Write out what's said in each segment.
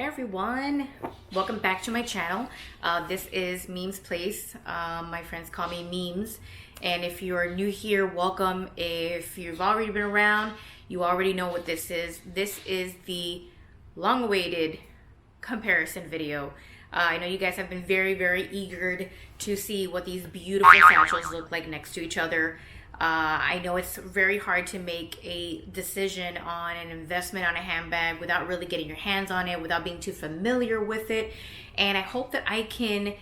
Hey everyone, welcome back to my channel. This is Memes Place. My friends call me Memes, and if you're new here, welcome. If you've already been around, you already know what this is. This is the long-awaited comparison video. I know you guys have been very eager to see what these beautiful satchels look like next to each other. I know it's very hard to make a decision on an investment on a handbag without really getting your hands on it, without being too familiar with it. And I hope that I can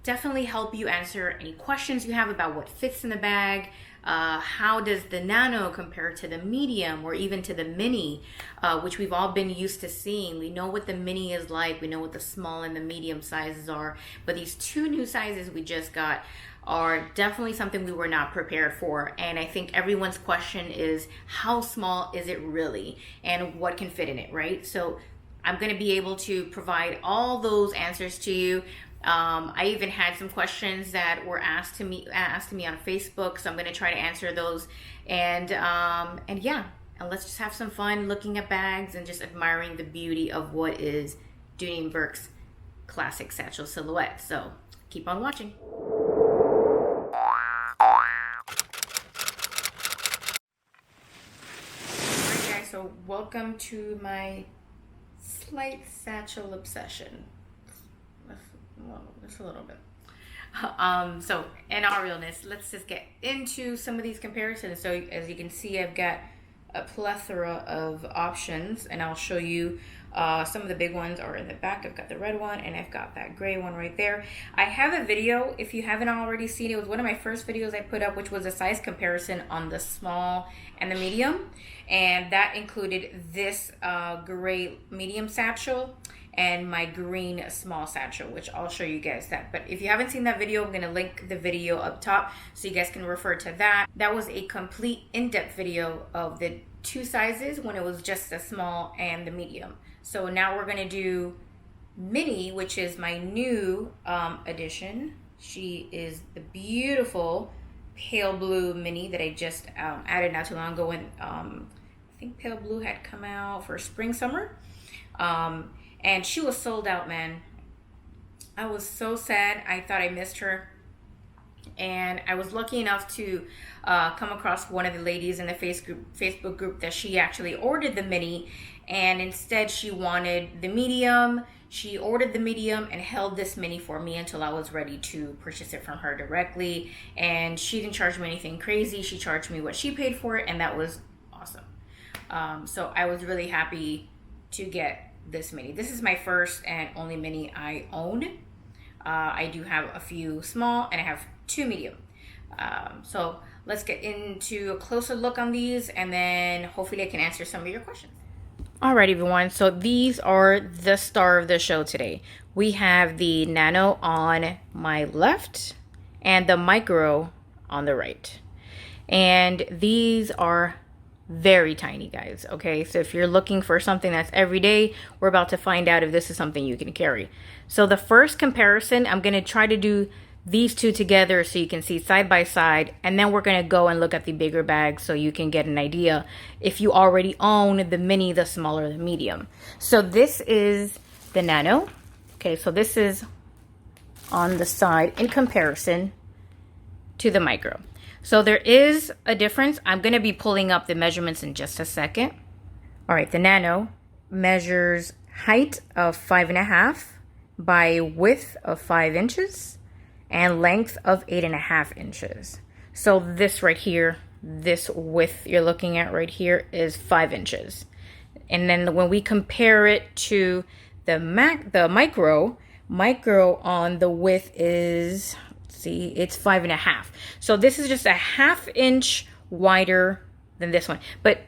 definitely help you answer any questions you have about what fits in the bag. How does the Nano compare to the medium or even to the mini, which we've all been used to seeing. We know what the mini is like. We know what the small and the medium sizes are. But these two new sizes we just got are definitely something we were not prepared for. And I think everyone's question is, how small is it really? And what can fit in it, right? So I'm going to be able to provide all those answers to you. I even had some questions that were asked to me on Facebook, so I'm going to try to answer those. And yeah, and let's just have some fun looking at bags and just admiring the beauty of what is Dooney Bourke's classic satchel silhouette. So keep on watching. Alright guys, so welcome to my slight satchel obsession. Well, just a little bit. So in all realness, let's just get into some of these comparisons. So as you can see, I've got a plethora of options, and I'll show you some of the big ones are in the back. I've got the red one and I've got that gray one right there. I have a video, if you haven't already seen it, it was one of my first videos I put up, which was a size comparison on the small and the medium, and that included this gray medium satchel and my green small satchel, which I'll show you guys that. But if you haven't seen that video, I'm gonna link the video up top so you guys can refer to that. That was a complete in-depth video of the two sizes when it was just the small and the medium. So now we're gonna do mini, which is my new addition. She is the beautiful pale blue mini that I just added not too long ago when I think pale blue had come out for spring, summer. And she was sold out, man. I was so sad. I thought I missed her. And I was lucky enough to come across one of the ladies in the Facebook group that she actually ordered the mini, and instead she wanted the medium. She ordered the medium and held this mini for me until I was ready to purchase it from her directly. And she didn't charge me anything crazy. She charged me what she paid for it, and that was awesome. So I was really happy to get this mini. This is my first and only mini I own. I do have a few small and I have two medium. So let's get into a closer look on these, and then hopefully I can answer some of your questions. Alright everyone, so these are the star of the show today. We have the Nano on my left and the Micro on the right. And these are very tiny, guys. Okay, so if you're looking for something that's everyday, we're about to find out if this is something you can carry. So the first comparison, I'm going to try to do these two together so you can see side by side, and then we're going to go and look at the bigger bag so you can get an idea if you already own the mini, the smaller, the medium. So this is the Nano. Okay, so this is on the side in comparison to the Micro. So there is a difference. I'm going to be pulling up the measurements in just a second. All right, the Nano measures height of 5.5 by width of 5 inches and length of 8.5 inches. So this right here, this width you're looking at right here is 5 inches. And then when we compare it to the Micro on the width is, see, it's 5.5. So this is just a 1/2 inch wider than this one. But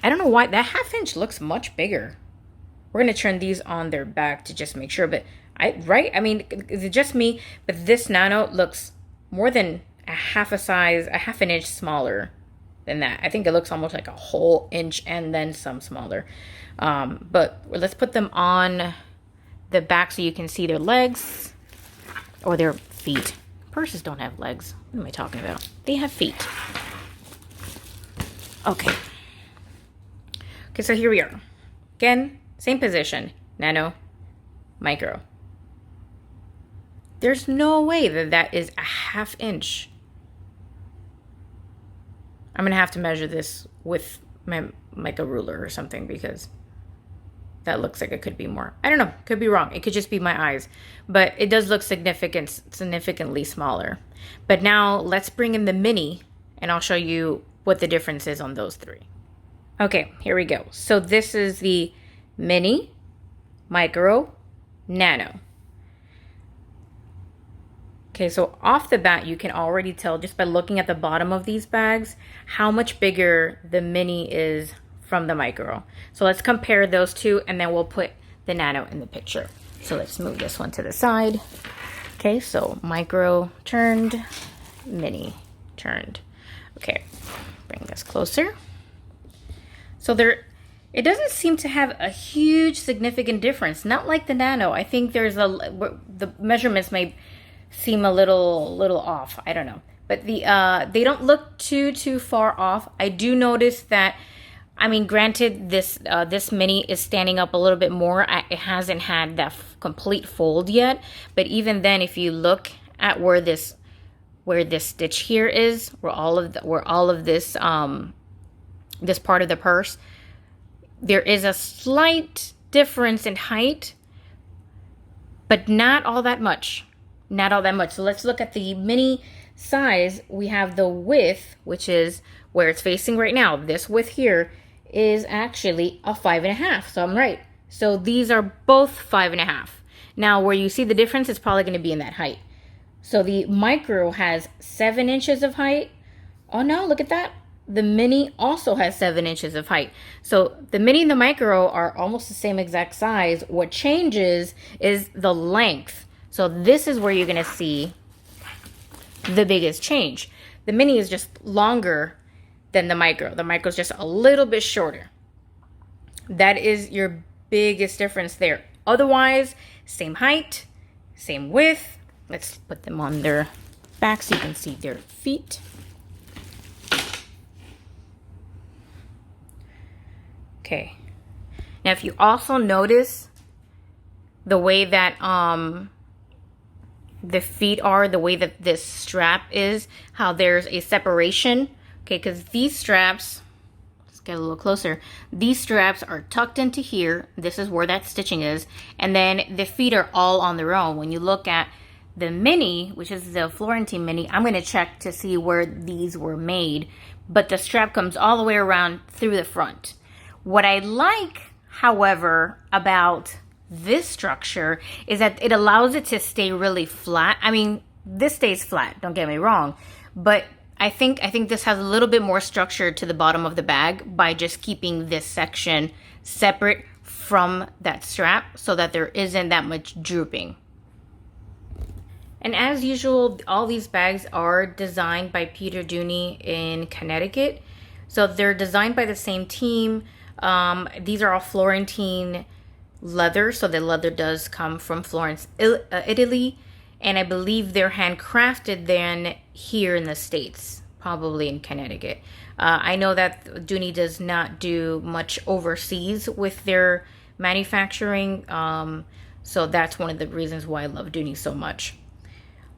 I don't know why that 1/2 inch looks much bigger. We're gonna turn these on their back to just make sure. But I mean, is it just me? But this Nano looks more than a 1/2 inch smaller than that. I think it looks almost like a whole inch and then some smaller. But let's put them on the back so you can see their legs or their feet. Purses don't have legs. What am I talking about? They have feet. Okay. Okay, so here we are. Again, same position. Nano, micro. There's no way that that is a 1/2 inch. I'm gonna have to measure this with like a ruler or something, because that looks like it could be more. I don't know, could be wrong. It could just be my eyes, but it does look significantly smaller. But now let's bring in the mini and I'll show you what the difference is on those three. Okay, here we go. So this is the mini, micro, nano. Okay, so off the bat, you can already tell just by looking at the bottom of these bags how much bigger the mini is from the micro. So let's compare those two and then we'll put the nano in the picture. So let's move this one to the side. Okay, so micro turned, mini turned. Okay, bring this closer. So it doesn't seem to have a huge significant difference. Not like the nano. I think the measurements may seem a little off. I don't know, but they don't look too far off. I do notice that, I mean, granted, this mini is standing up a little bit more. It hasn't had that complete fold yet, but even then, if you look at where this stitch here is, where all of this this part of the purse, there is a slight difference in height, but not all that much. Not all that much. So let's look at the mini size. We have the width, which is where it's facing right now. This width here is actually a 5.5. So I'm right. So these are both 5.5. Now, where you see the difference is probably going to be in that height. So the micro has 7 inches of height. Oh no, look at that. The mini also has 7 inches of height. So the mini and the micro are almost the same exact size. What changes is the length. So this is where you're going to see the biggest change. The mini is just longer than the micro. The micro is just a little bit shorter. That is your biggest difference there. Otherwise, same height, same width. Let's put them on their back so you can see their feet. Okay. Now, if you also notice the way that the feet are, the way that this strap is, how there's a separation. Okay, because these straps, let's get a little closer. These straps are tucked into here. This is where that stitching is. And then the feet are all on their own. When you look at the mini, which is the Florentine mini, I'm going to check to see where these were made. But the strap comes all the way around through the front. What I like, however, about this structure is that it allows it to stay really flat. I mean, this stays flat, don't get me wrong, but I think this has a little bit more structure to the bottom of the bag by just keeping this section separate from that strap so that there isn't that much drooping. And as usual, all these bags are designed by Peter Dooney in Connecticut. So they're designed by the same team. These are all Florentine leather, so the leather does come from Florence, Italy, and I believe they're handcrafted then here in the States, probably in Connecticut. I know that Dooney does not do much overseas with their manufacturing, so that's one of the reasons why I love Dooney so much.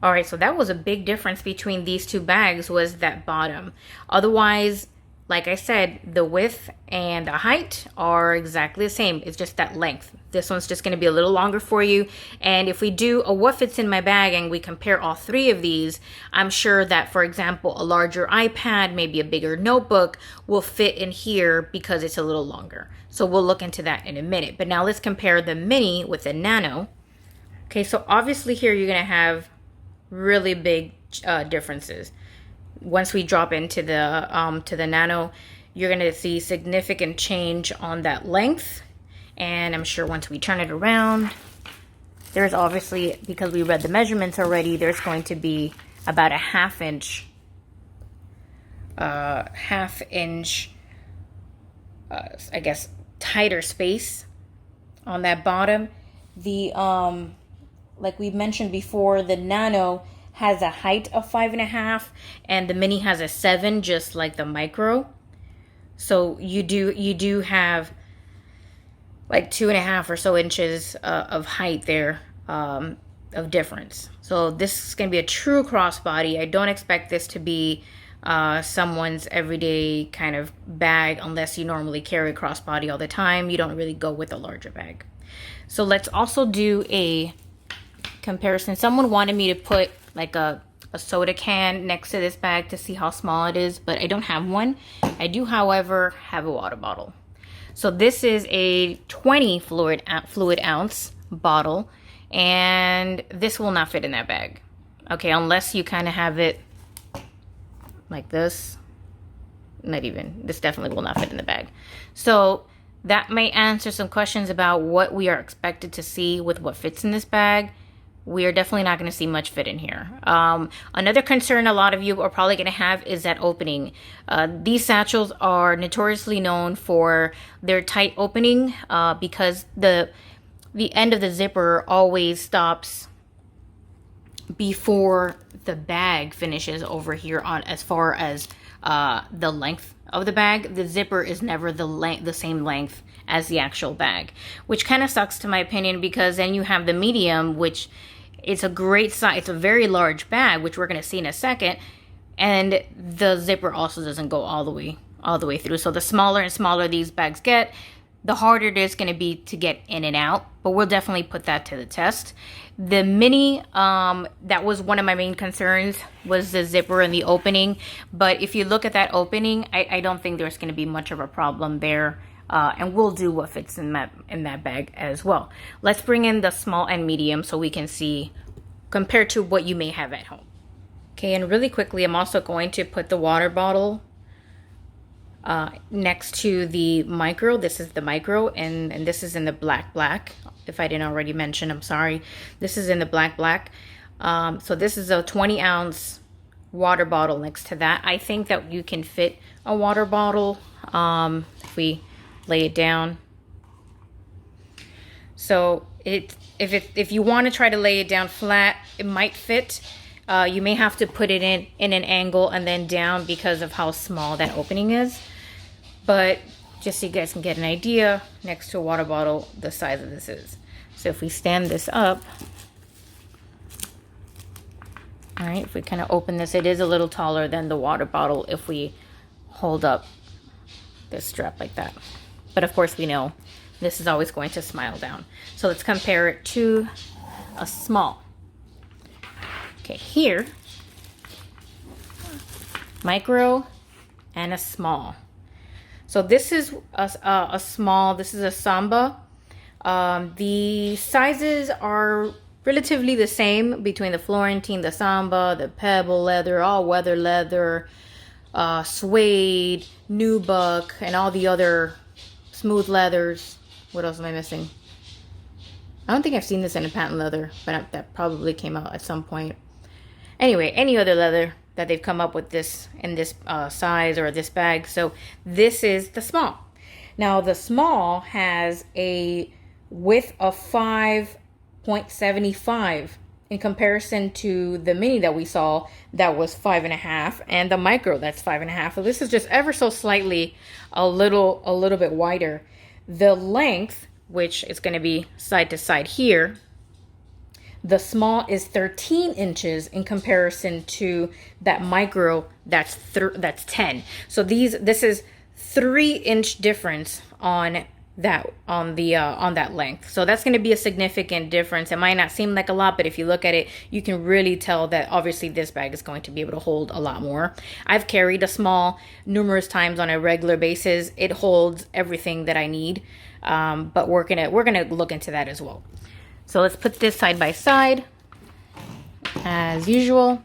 All right, so that was a big difference between these two bags, was that bottom. Otherwise, like I said, the width and the height are exactly the same. It's just that length. This one's just going to be a little longer for you. And if we do a what fits in my bag and we compare all three of these, I'm sure that, for example, a larger iPad, maybe a bigger notebook will fit in here because it's a little longer. So we'll look into that in a minute. But now let's compare the mini with the nano. Okay, so obviously here you're going to have really big differences. Once we drop into the nano, you're going to see significant change on that length. And I'm sure once we turn it around, there's obviously, because we read the measurements already, there's going to be about a half inch, I guess, tighter space on that bottom. The, like we mentioned before, the nano has a height of 5.5 and the mini has a 7, just like the micro. So you do have like 2.5 or so inches of height there, of difference. So this is going to be a true crossbody. I don't expect this to be someone's everyday kind of bag unless you normally carry crossbody all the time. You don't really go with a larger bag. So let's also do a comparison. Someone wanted me to put like a soda can next to this bag to see how small it is, but I don't have one. I do, however, have a water bottle. So this is a 20 fluid ounce bottle, and this will not fit in that bag. Okay, unless you kind of have it like this. Not even. This definitely will not fit in the bag. So that may answer some questions about what we are expected to see with what fits in this bag. We are definitely not going to see much fit in here. Another concern a lot of you are probably going to have is that opening. These satchels are notoriously known for their tight opening because the end of the zipper always stops before the bag finishes over here on as far as the length of the bag. The zipper is never the same length as the actual bag, which kind of sucks to my opinion, because then you have the medium, which it's a great size. It's a very large bag, which we're going to see in a second, and the zipper also doesn't go all the way through. So the smaller and smaller these bags get, the harder it is going to be to get in and out, but we'll definitely put that to the test. The mini, that was one of my main concerns, was the zipper and the opening, but if you look at that opening, I don't think there's going to be much of a problem there. And we'll do what fits in that bag as well. Let's bring in the small and medium so we can see compared to what you may have at home. Okay, and really quickly, I'm also going to put the water bottle next to the micro. This is the micro, and this is in the black. If I didn't already mention, I'm sorry. This is in the black. So this is a 20 ounce water bottle next to that. I think that you can fit a water bottle if we lay it down. So if you want to try to lay it down flat, it might fit. You may have to put it in an angle and then down because of how small that opening is. But just so you guys can get an idea, next to a water bottle, the size of this is. So if we stand this up, all right, if we kind of open this, it is a little taller than the water bottle if we hold up this strap like that. But of course we know this is always going to smile down. So let's compare it to a small. Okay, here, micro and a small. So this is a small, this is a Samba. The sizes are relatively the same between the Florentine, the Samba, the Pebble leather, all weather leather, suede, nubuck, and all the other smooth leathers. What else am I missing? I don't think I've seen this in a patent leather, but that probably came out at some point. Anyway, any other leather that they've come up with this in this size or this bag. So this is the small. Now the small has a width of 5.75 in comparison to the mini that we saw that was 5.5, and the micro that's 5.5. So this is just ever so slightly a little bit wider. The length, which is going to be side to side here, the small is 13 inches in comparison to that micro that's 10. So this is 3-inch difference on that length. So that's going to be a significant difference. It might not seem like a lot, but if you look at it, you can really tell that obviously this bag is going to be able to hold a lot more. I've carried a small numerous times on a regular basis. It holds everything that I need, but we're gonna look into that as well. So let's put this side by side as usual.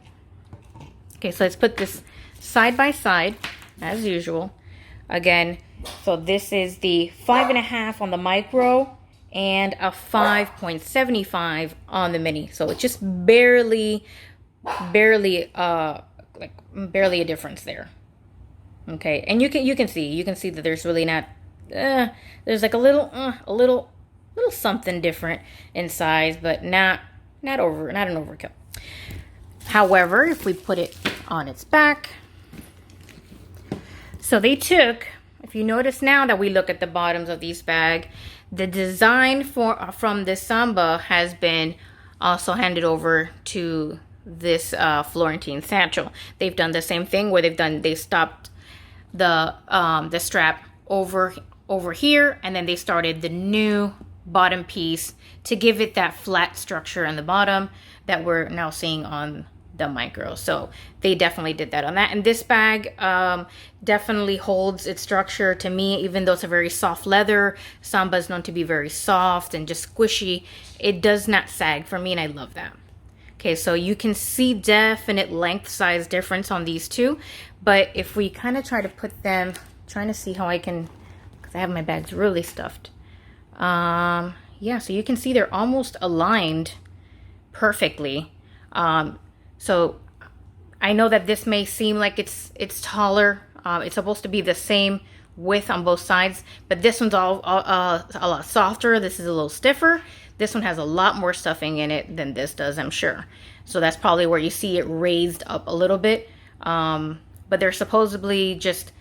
Okay, so let's put this side by side as usual. Again, so this is the 5.5 on the micro and a 5.75 on the mini. So it's just barely a difference there. Okay, and you can see that there's really not there's like a little something different in size, but not an overkill. However, if we put it on its back, so they took, if you notice now that we look at the bottoms of these bags, The design from this Samba has been also handed over to this Florentine Satchel. They've done the same thing where they stopped the strap over here, and then they started the new bottom piece to give it that flat structure on the bottom that we're now seeing on the micro. So they definitely did that on that. And this bag definitely holds its structure to me, even though it's a very soft leather. Samba is known to be very soft and just squishy. It does not sag for me, and I love that. Okay, so you can see definite length size difference on these two, but if we kind of try to put them, trying to see how I can, because I have my bags really stuffed. Yeah, so you can see they're almost aligned perfectly. So I know that this may seem like it's taller. It's supposed to be the same width on both sides, but this one's a lot softer. This is a little stiffer. This one has a lot more stuffing in it than this does, I'm sure. So that's probably where you see it raised up a little bit. But they're supposedly just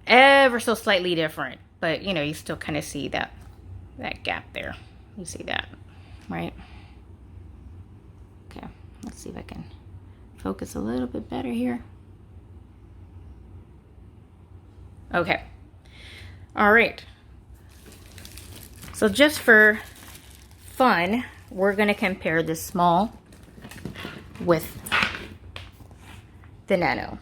ever so slightly different. But, you know, you still kind of see that gap there. You see that, right? Okay, let's see if I can focus a little bit better here. Okay. All right. So just for fun, we're going to compare the small with the Nano.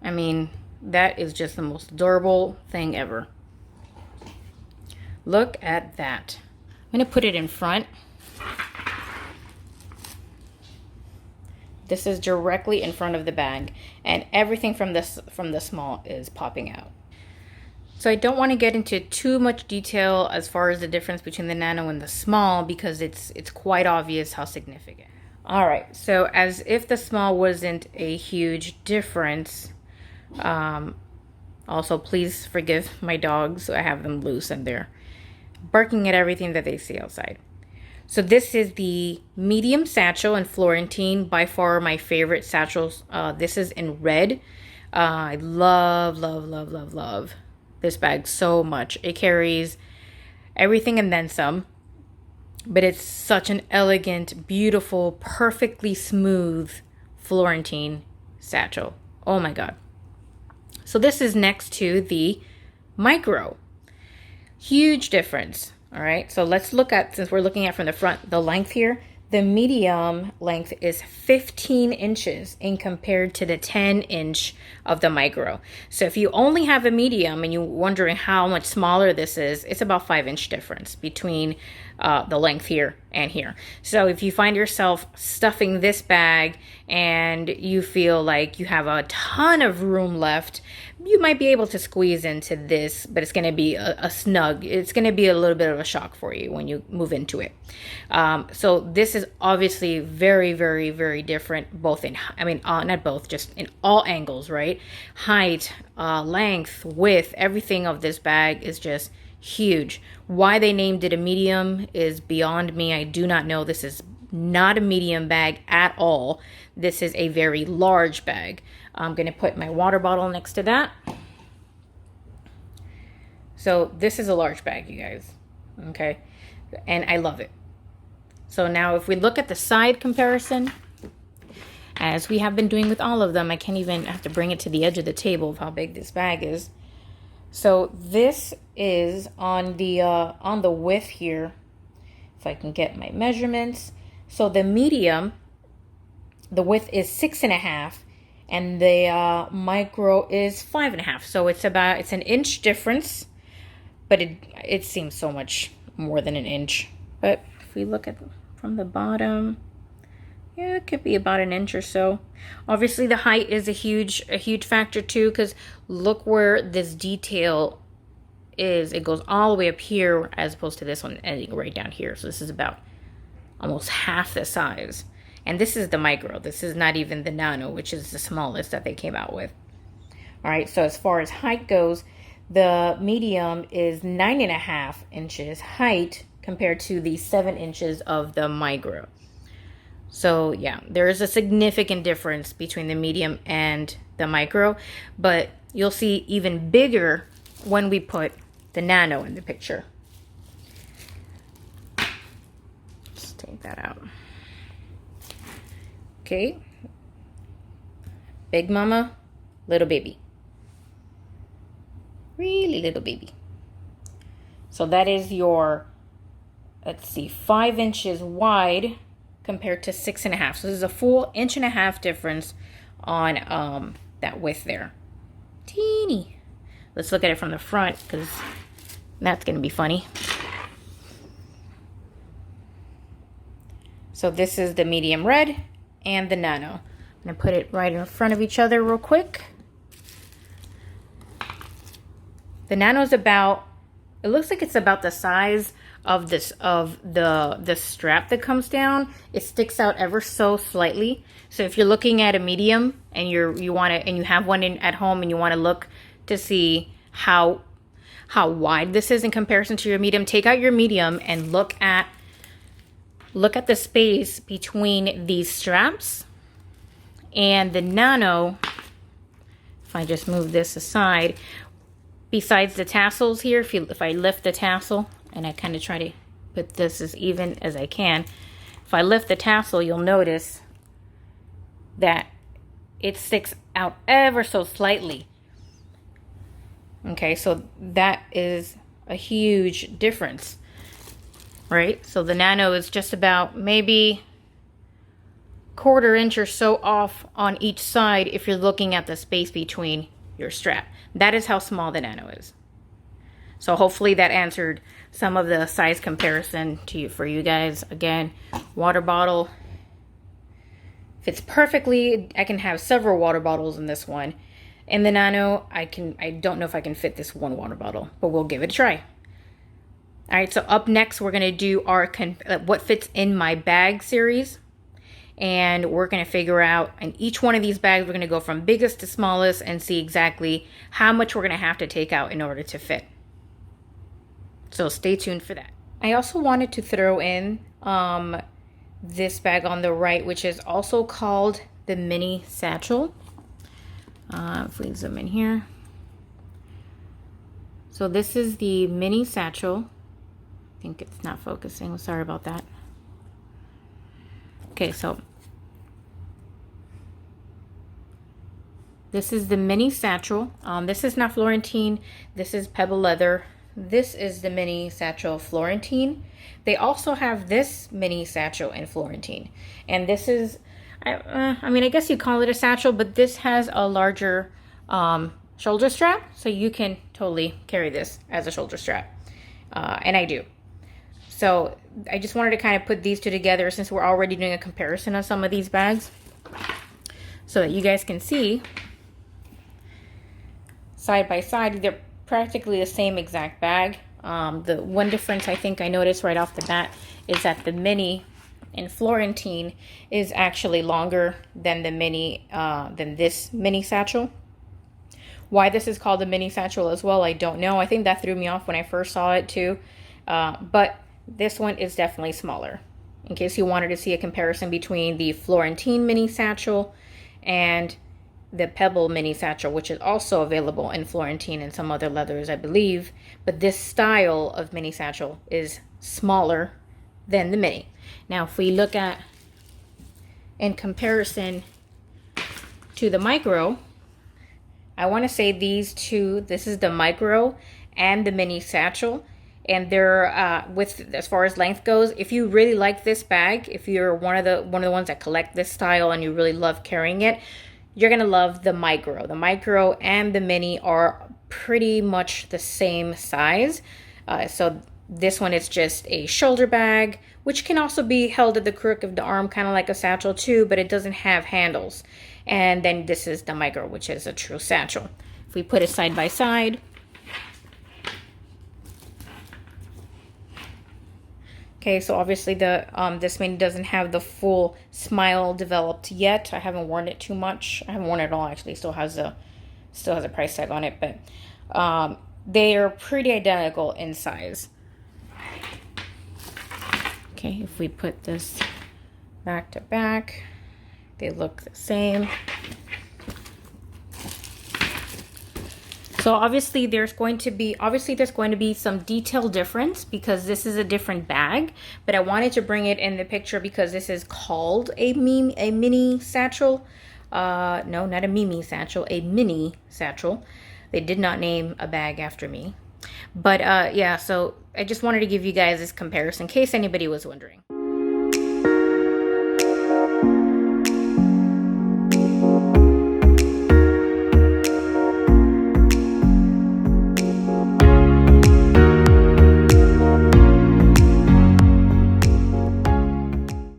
I mean, that is just the most adorable thing ever. Look at that. I'm going to put it in front. This is directly in front of the bag, and everything from the small is popping out. So I don't want to get into too much detail as far as the difference between the Nano and the small, because it's quite obvious how significant. All right, so as if the small wasn't a huge difference, also please forgive my dogs. I have them loose and they're barking at everything that they see outside. So this is the medium satchel in Florentine, by far my favorite satchels. This is in red. I love this bag so much. It carries everything and then some, but it's such an elegant, beautiful, perfectly smooth Florentine satchel. Oh my God. So this is next to the micro. Huge difference. All right, so let's look at, since we're looking at from the front, the length here. The medium length is 15 inches in compared to the 10-inch of the micro. So if you only have a medium and you're wondering how much smaller this is, it's about 5-inch difference between the length here and here. So if you find yourself stuffing this bag and you feel like you have a ton of room left, you might be able to squeeze into this, but it's going to be a snug. It's going to be a little bit of a shock for you when you move into it. So this is obviously very, very, very different, both in, I mean, not both, just in all angles, right? Height, length, width, everything of this bag is just huge. Why they named it a medium is beyond me. I do not know. This is not a medium bag at all. This is a very large bag. I'm going to put my water bottle next to that. So this is a large bag, you guys. Okay. And I love it. So now if we look at the side comparison, as we have been doing with all of them, I can't even have to bring it to the edge of the table of how big this bag is. So this is on the width here, if I can get my measurements. So the medium, the width is 6.5, and the micro is 5.5. So it's an inch difference, but it seems so much more than an inch. But if we look at from the bottom, yeah, it could be about an inch or so. Obviously, the height is a huge factor too, because look where this detail is. It goes all the way up here as opposed to this one ending right down here. So this is about almost half the size. And this is the micro. This is not even the Nano, which is the smallest that they came out with. All right, so as far as height goes, the medium is 9.5 inches height compared to the 7 inches of the micro. So yeah, there is a significant difference between the medium and the micro, but you'll see even bigger when we put the Nano in the picture. Let's take that out. Okay. Big mama, little baby. Really little baby. So that is your, let's see, 5 inches wide compared to 6.5. So this is a full 1.5 inch difference on that width there. Teeny. Let's look at it from the front because that's going to be funny. So this is the medium red and the Nano. I'm going to put it right in front of each other real quick. The Nano is about, it looks like it's about the size of this, of the strap that comes down. It sticks out ever so slightly. So if you're looking at a medium and you want to, and you have one at home and you want to look to see how wide this is in comparison to your medium, take out your medium and look at the space between these straps and the Nano. If I just move this aside, besides the tassels here, if I lift the tassel and I kind of try to put this as even as I can, if I lift the tassel, you'll notice that it sticks out ever so slightly. Okay, so that is a huge difference, right? So the Nano is just about maybe 1/4 inch or so off on each side if you're looking at the space between your strap. That is how small the Nano is. So hopefully that answered some of the size comparison for you guys. Again, water bottle fits perfectly. I can have several water bottles in this one. In the Nano, I don't know if I can fit this one water bottle, but we'll give it a try. All right, so up next, we're gonna do our what fits in my bag series. And we're gonna figure out, in each one of these bags, we're gonna go from biggest to smallest and see exactly how much we're gonna have to take out in order to fit. So stay tuned for that. I also wanted to throw in this bag on the right, which is also called the mini satchel. If we zoom in here. So this is the mini satchel. I think it's not focusing. Sorry about that. Okay, so this is the mini satchel. This is not Florentine. This is Pebble leather. This is the mini satchel Florentine. They also have this mini satchel in Florentine. And this is, I mean, I guess you call it a satchel, but this has a larger shoulder strap. So you can totally carry this as a shoulder strap. And I do. So I just wanted to kind of put these two together since we're already doing a comparison of some of these bags, so that you guys can see side by side. They're practically the same exact bag. The one difference I think I noticed right off the bat is that the mini in Florentine is actually longer than the mini, than this mini satchel. Why this is called a mini satchel as well, I don't know. I think that threw me off when I first saw it too. But this one is definitely smaller. In case you wanted to see a comparison between the Florentine mini satchel and the Pebble mini satchel, which is also available in Florentine and some other leathers, I believe. But this style of mini satchel is smaller than the mini. Now, if we look at in comparison to the micro, I want to say these two, this is the micro and the mini satchel. And they're with, as far as length goes, if you really like this bag, if you're one of the ones that collect this style and you really love carrying it, you're gonna love the micro. The micro and the mini are pretty much the same size. So this one is just a shoulder bag, which can also be held at the crook of the arm, kind of like a satchel too, but it doesn't have handles. And then this is the micro, which is a true satchel. If we put it side by side, okay, so obviously the this mini doesn't have the full smile developed yet. I haven't worn it too much. I haven't worn it at all, actually. Still has a price tag on it, but they are pretty identical in size. Okay, if we put this back to back, they look the same. So obviously there's going to be some detail difference because this is a different bag, but I wanted to bring it in the picture because this is called a mini satchel. No, not a Mimi satchel, a mini satchel. They did not name a bag after me. But yeah, so I just wanted to give you guys this comparison in case anybody was wondering.